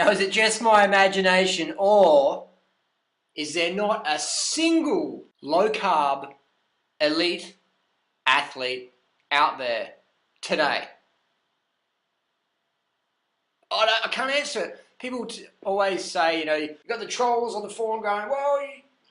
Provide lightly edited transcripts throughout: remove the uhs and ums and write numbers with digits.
Now, is it just my imagination, or is there not a single low-carb elite athlete out there today? I can't answer it. People always say, you know, you've got the trolls on the forum going, well,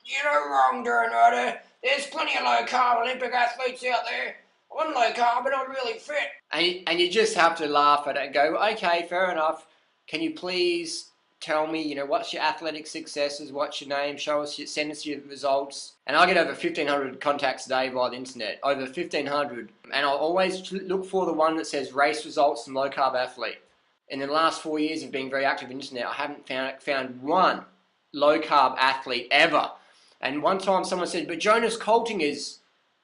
you're not wrong, Durianrider. There's plenty of low-carb Olympic athletes out there. I'm low-carb, but I'm really fit. And you just have to laugh at it and go, okay, fair enough. Can you please tell me, you know, what's your athletic successes, what's your name, send us your results. And I get over 1,500 contacts a day via the internet, over 1,500. And I'll always look for the one that says race results and low-carb athlete. In the last 4 years of being very active on the internet, I haven't found one low-carb athlete ever. And one time someone said, but Jonas Colting is...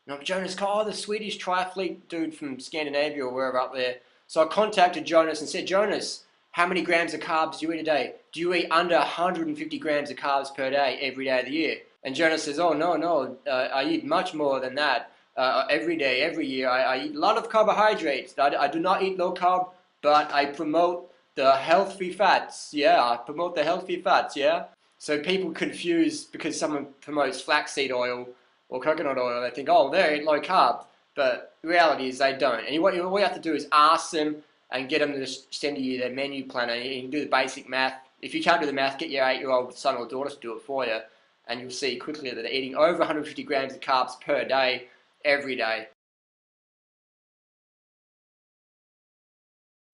No, Jonas, the Swedish triathlete dude from Scandinavia or wherever up there. So I contacted Jonas and said, Jonas, how many grams of carbs do you eat a day? Do you eat under 150 grams of carbs per day every day of the year? And Jonas says, oh, no, I eat much more than that every day, every year. I eat a lot of carbohydrates. I do not eat low carb, but I promote the healthy fats. Yeah, I promote the healthy fats, yeah? So people confuse because someone promotes flaxseed oil or coconut oil, they think, oh, they're low carb. But the reality is they don't. And what you have to do is ask them and get them to send you their menu planner. You can do the basic math. If you can't do the math, get your 8-year-old son or daughter to do it for you, and you'll see quickly that they're eating over 150 grams of carbs per day, every day.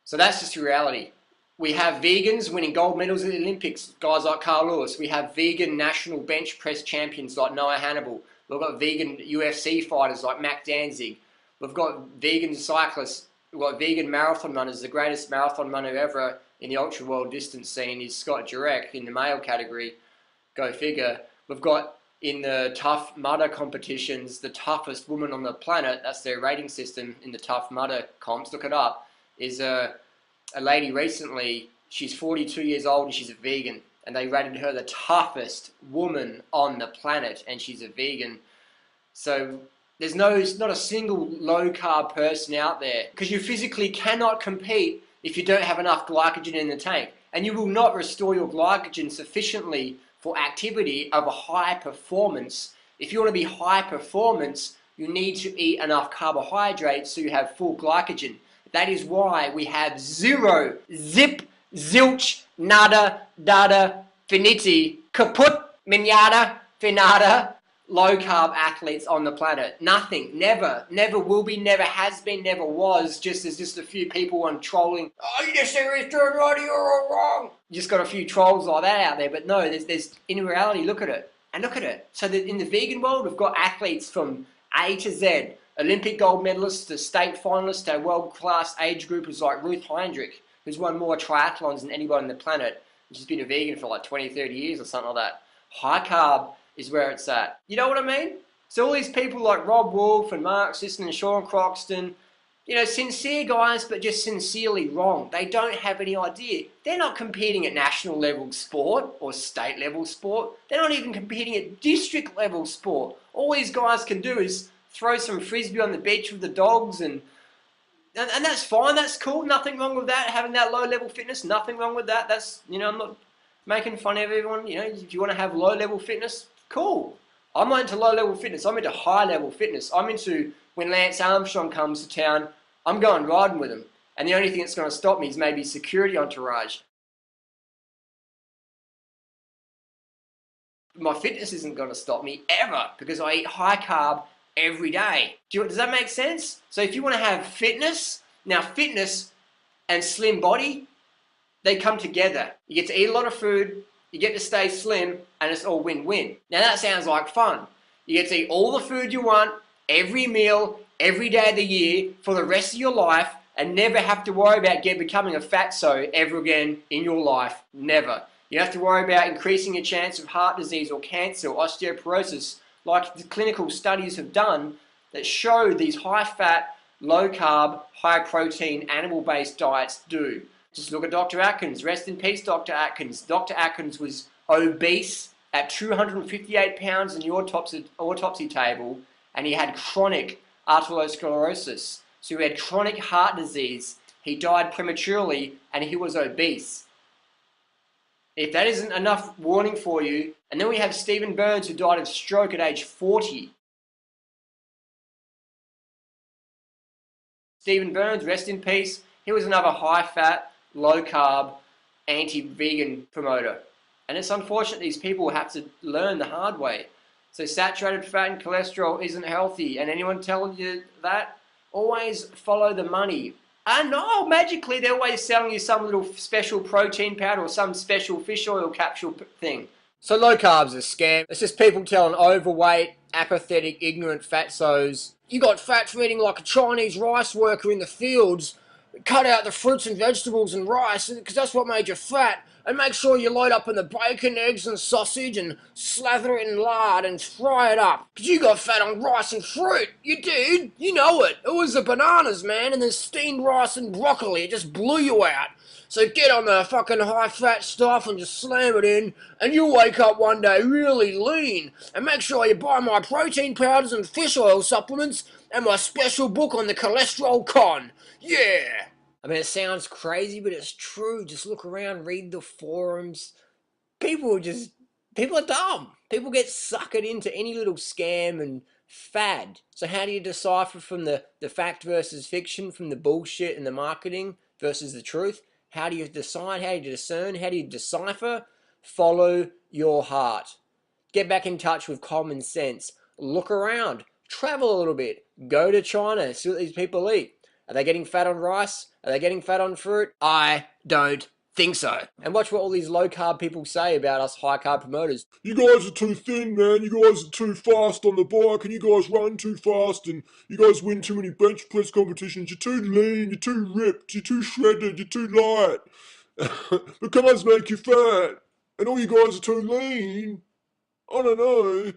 So that's just the reality. We have vegans winning gold medals at the Olympics, guys like Carl Lewis. We have vegan national bench press champions like Noah Hannibal. We've got vegan UFC fighters like Mac Danzig. We've got vegan cyclists. We've got vegan marathon runners. The greatest marathon runner ever in the ultra world distance scene is Scott Jurek in the male category. Go figure. We've got in the Tough Mudder competitions, the toughest woman on the planet, that's their rating system in the Tough Mudder comps, look it up, is a lady recently, she's 42 years old and she's a vegan. And they rated her the toughest woman on the planet, and she's a vegan. So there's not a single low-carb person out there, because you physically cannot compete if you don't have enough glycogen in the tank. And you will not restore your glycogen sufficiently for activity of a high performance. If you want to be high performance, you need to eat enough carbohydrates so you have full glycogen. That is why we have zero, zip, zilch, nada, dada, finiti, kaput, minata, finata, low-carb athletes on the planet. Nothing. Never. Never will be, never has been, never was. There's just a few people on trolling. Oh, you're serious, Durianrider, you're all wrong. Just got a few trolls like that out there. But no, there's in reality, look at it. And look at it. So that in the vegan world, we've got athletes from A to Z. Olympic gold medalists to state finalists to world-class age groupers like Ruth Heinrich, who's won more triathlons than anybody on the planet. She's been a vegan for like 20, 30 years or something like that. High carb is where it's at. You know what I mean? So all these people like Rob Wolf and Mark Sisson and Sean Croxton, you know, sincere guys, but just sincerely wrong. They don't have any idea. They're not competing at national level sport or state level sport. They're not even competing at district level sport. All these guys can do is throw some frisbee on the beach with the dogs and that's fine, that's cool, nothing wrong with that, having that low level fitness, nothing wrong with that. That's, you know, I'm not making fun of everyone, you know, if you want to have low level fitness, cool. I'm not into low level fitness, I'm into high level fitness. I'm into when Lance Armstrong comes to town, I'm going riding with him. And the only thing that's going to stop me is maybe security entourage. My fitness isn't going to stop me ever because I eat high carb every day. Does that make sense? So if you want to have fitness, now fitness and slim body, they come together. You get to eat a lot of food, you get to stay slim, and it's all win-win. Now that sounds like fun. You get to eat all the food you want, every meal, every day of the year, for the rest of your life, and never have to worry about becoming a fatso ever again in your life. Never. You don't have to worry about increasing your chance of heart disease or cancer or osteoporosis, like the clinical studies have done that show these high-fat, low-carb, high-protein, animal-based diets do. Just look at Dr. Atkins. Rest in peace, Dr. Atkins. Dr. Atkins was obese at 258 pounds in the autopsy table, and he had chronic arteriosclerosis. So he had chronic heart disease. He died prematurely, and he was obese. If that isn't enough warning for you, and then we have Stephen Burns, who died of stroke at age 40. Stephen Burns, rest in peace. He was another high-fat, low-carb, anti-vegan promoter. And it's unfortunate these people have to learn the hard way. So saturated fat and cholesterol isn't healthy. And anyone telling you that, always follow the money. And oh, magically they're always selling you some little special protein powder or some special fish oil capsule thing. So low carb's a scam. It's just people telling overweight, apathetic, ignorant fatsos, you got fat from eating like a Chinese rice worker in the fields. Cut out the fruits and vegetables and rice because that's what made you fat. And make sure you load up on the bacon, eggs and sausage and slather it in lard and fry it up. Because you got fat on rice and fruit. You did. You know it. It was the bananas, man, and the steamed rice and broccoli. It just blew you out. So get on the fucking high-fat stuff and just slam it in, and you'll wake up one day really lean. And make sure you buy my protein powders and fish oil supplements and my special book on the cholesterol con. Yeah! I mean, it sounds crazy, but it's true. Just look around, read the forums. People are dumb. People get suckered into any little scam and fad. So how do you decipher from the fact versus fiction, from the bullshit and the marketing versus the truth? How do you decide? How do you discern? How do you decipher? Follow your heart. Get back in touch with common sense. Look around. Travel a little bit. Go to China. See what these people eat. Are they getting fat on rice? Are they getting fat on fruit? I don't think so. And watch what all these low-carb people say about us high-carb promoters. You guys are too thin, man. You guys are too fast on the bike, and you guys run too fast, and you guys win too many bench press competitions. You're too lean, you're too ripped, you're too shredded, you're too light. The cars make you fat, and all you guys are too lean. I don't know.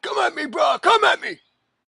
Come at me, bro. Come at me.